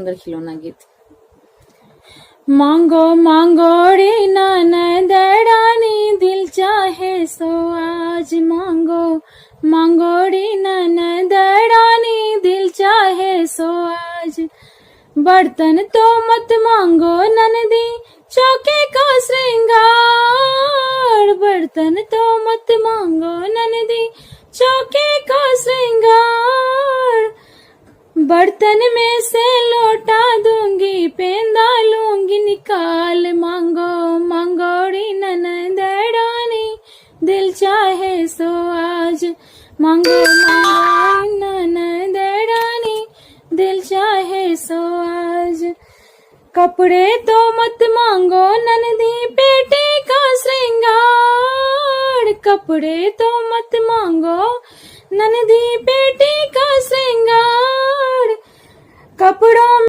सुंदर खिलौना गीत। मांगो मांगो रे ननदड़ानी दिल चाहे सो आज, मांगो मांगो रे ननदड़ानी दिल चाहे सो आज। बर्तन तो मत मांगो ननदी चौके का श्रृंगार, बर्तन तो मत मांगो ननदी चौके का श्रृंगार। बर्तन में से लौटा दूंगी पेंदा लूंगी निकाल, मांगो मांगो रे ननदड़ानी दिल चाहे सो आज, मांगो मांगो ननदड़ानी दिल चाहे सो आज। कपड़े तो मत मांगो ननदी पेटे का श्रृंगार, कपड़े तो मत मांगो ननदी पेटे का श्रृंगार। कपड़ों